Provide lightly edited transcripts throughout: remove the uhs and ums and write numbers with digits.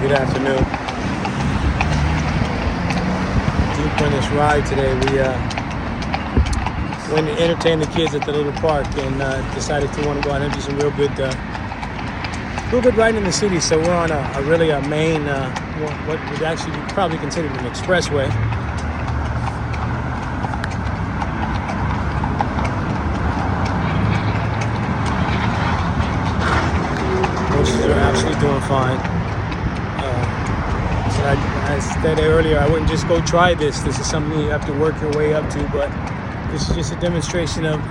Good afternoon. Deep on this ride today, we went to entertain the kids at the little park and decided to want to go out and do some real good riding in the city. So we're on a main, what would actually be probably considered an expressway. Horses are absolutely doing fine. I said earlier, I wouldn't just go try this. This is something you have to work your way up to, but this is just a demonstration of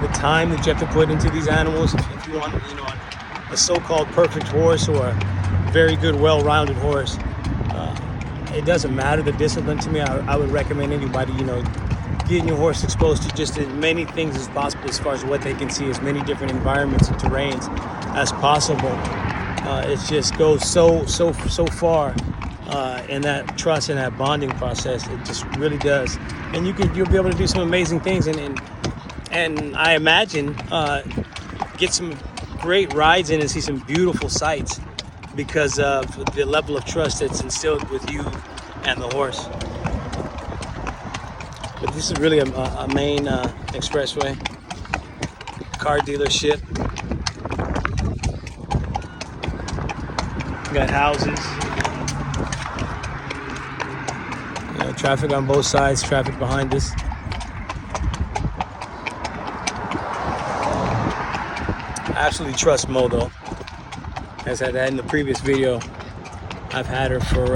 the time that you have to put into these animals. If you want, a so-called perfect horse or a very good, well-rounded horse, it doesn't matter the discipline to me. I would recommend anybody, getting your horse exposed to just as many things as possible as far as what they can see, as many different environments and terrains as possible. It just goes so far in that trust and that bonding process. It just really does, and you'll be able to do some amazing things, and I imagine get some great rides in and see some beautiful sights because of the level of trust that's instilled with you and the horse. But this is really a main expressway, car dealership. We got houses. Traffic on both sides, traffic behind us. I absolutely trust Mo though. As I had in the previous video, I've had her for,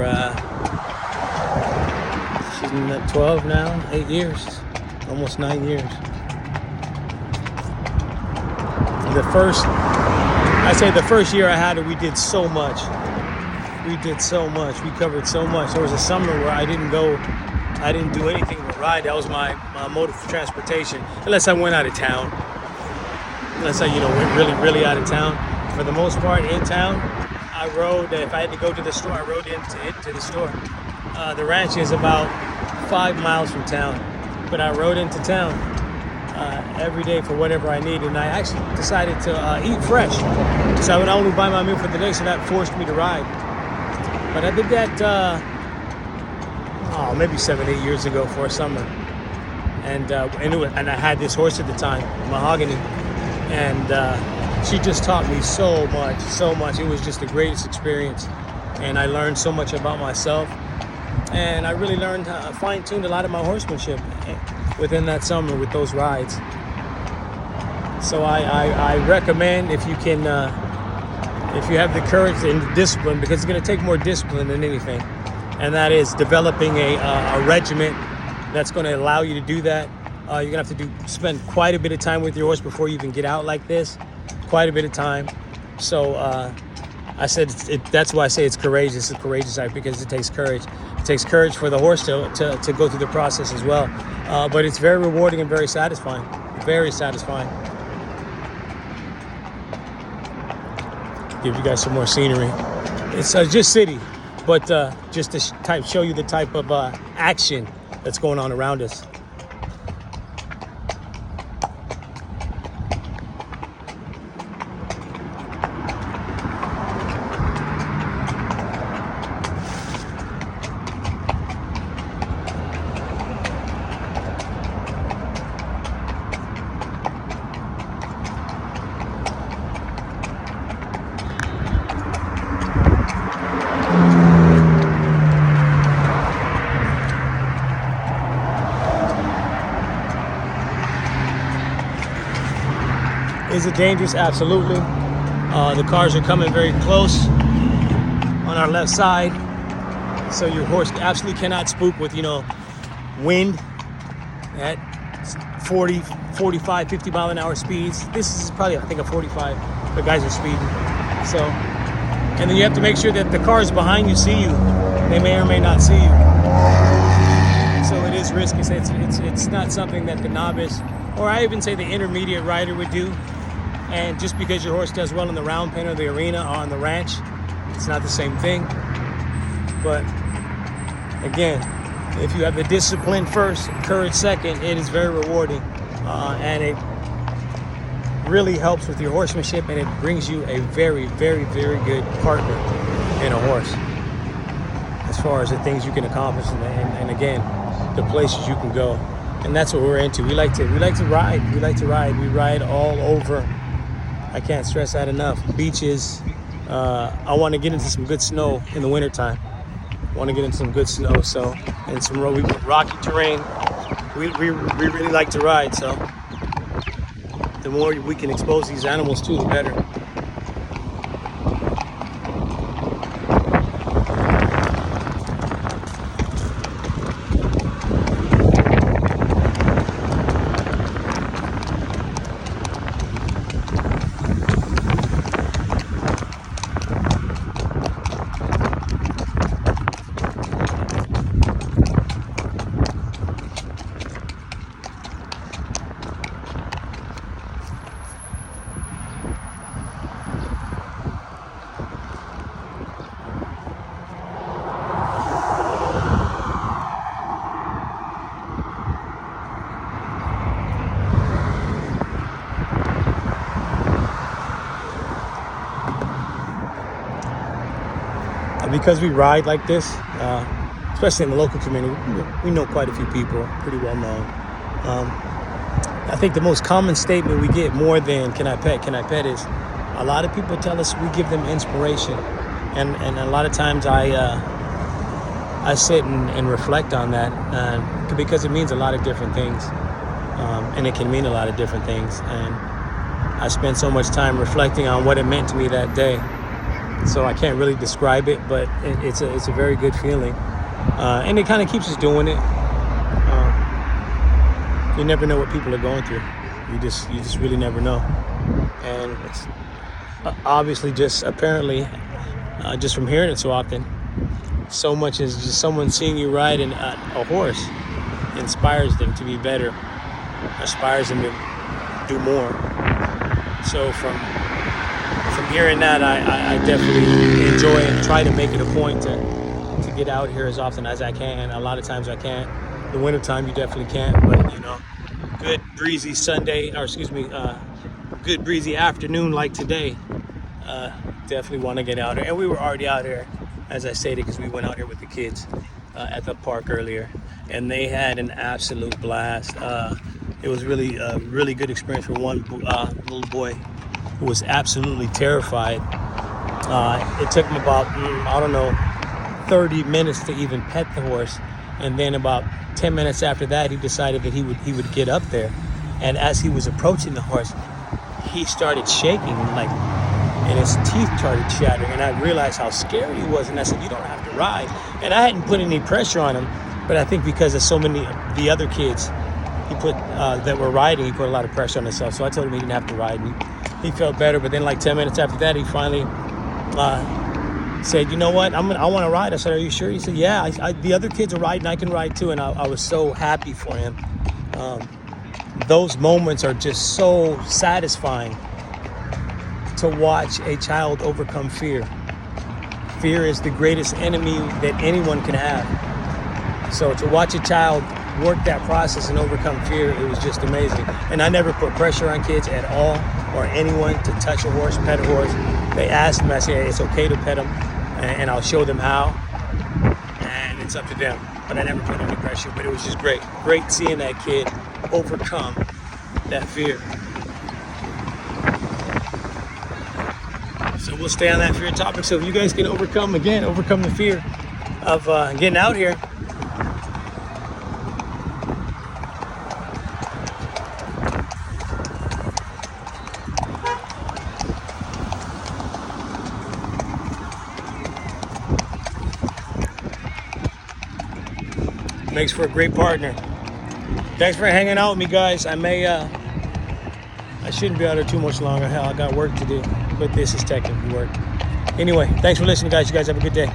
she's in 12 now, 8 years, almost 9 years. The first year I had her, we did so much. We covered so much. There was a summer where I didn't do anything but ride. That was my mode of transportation, unless I went out of town. Unless I, went really out of town. For the most part, in town, I rode. If I had to go to the store, I rode into the store. The ranch is about 5 miles from town, but I rode into town every day for whatever I needed. And I actually decided to eat fresh, so I would only buy my meal for the day. So that forced me to ride. But I did that, maybe 7-8 years ago for a summer, and I had this horse at the time, Mahogany, and she just taught me so much. It was just the greatest experience, and I learned so much about myself, and I really learned how fine-tuned a lot of my horsemanship within that summer with those rides. So I recommend, if you can. If you have the courage and the discipline, because it's going to take more discipline than anything, and that is developing a regiment that's going to allow you to do that. You're going to have to spend quite a bit of time with your horse before you even get out like this, quite a bit of time. So I said that's why I say it's courageous. It's a courageous act because it takes courage. It takes courage for the horse to go through the process as well. But it's very rewarding and very satisfying. Very satisfying. Give you guys some more scenery. It's just city, but just to show you the type of action that's going on around us. Is it dangerous? Absolutely. The cars are coming very close on our left side, so your horse absolutely cannot spook with wind at 40, 45, 50 mile an hour speeds. This is probably, I think, a 45. The guys are speeding. So, and then you have to make sure that the cars behind you see you. They may or may not see you. So it is risky. It's not something that the novice, or I even say the intermediate rider, would do. And just because your horse does well in the round pen or the arena or on the ranch, it's not the same thing. But again, if you have the discipline first, courage second, it is very rewarding. And it really helps with your horsemanship, and it brings you a very, very, very good partner in a horse. as far as the things you can accomplish, and again, the places you can go. And that's what we're into. We like to ride. We like to ride. We ride all over. I can't stress that enough. Beaches. I want to get into some good snow in the wintertime. I want to get into some good snow, and some rocky terrain. We really like to ride, so the more we can expose these animals to, the better. Because we ride like this, especially in the local community, we know quite a few people, pretty well known. I think the most common statement we get, more than "can I pet," is a lot of people tell us we give them inspiration, and a lot of times I sit and reflect on that, because it means a lot of different things, and it can mean a lot of different things, and I spend so much time reflecting on what it meant to me that day. So I can't really describe it, but it's a very good feeling, and it kind of keeps us doing it. You never know what people are going through. You just really never know, and it's obviously apparently just from hearing it so often, so much is just someone seeing you ride a horse inspires them to be better, inspires them to do more. So from hearing that, I definitely enjoy and try to make it a point to get out here as often as I can. A lot of times I can't. The wintertime you definitely can't, but good breezy good breezy afternoon like today, definitely want to get out here. And we were already out here, as I stated, because we went out here with the kids at the park earlier, and they had an absolute blast. It was really a really good experience for one little boy who was absolutely terrified. It took him about, 30 minutes to even pet the horse. And then about 10 minutes after that, he decided that he would get up there. And as he was approaching the horse, he started shaking, and his teeth started chattering. And I realized how scary he was. And I said, "You don't have to ride." And I hadn't put any pressure on him, but I think because of so many of the other kids that were riding, he put a lot of pressure on himself. So I told him he didn't have to ride. And he felt better, but then 10 minutes after that, he finally said, "You know what? I want to ride." I said, "Are you sure?" He said, "Yeah, the other kids are riding. I can ride too." And I was so happy for him. Those moments are just so satisfying, to watch a child overcome fear. Fear is the greatest enemy that anyone can have. So to watch a child work that process and overcome fear, it was just amazing. And I never put pressure on kids at all, or anyone, to touch a horse, pet a horse. They asked me, I said, "It's okay to pet them, and I'll show them how, and it's up to them." But I never put any pressure. But it was just great seeing that kid overcome that fear. So we'll stay on that fear topic. So if you guys can overcome the fear of getting out here, makes for a great partner. Thanks for hanging out with me, guys. I shouldn't be out here too much longer. Hell, I got work to do, but this is technically work. Anyway, thanks for listening, guys. You guys have a good day.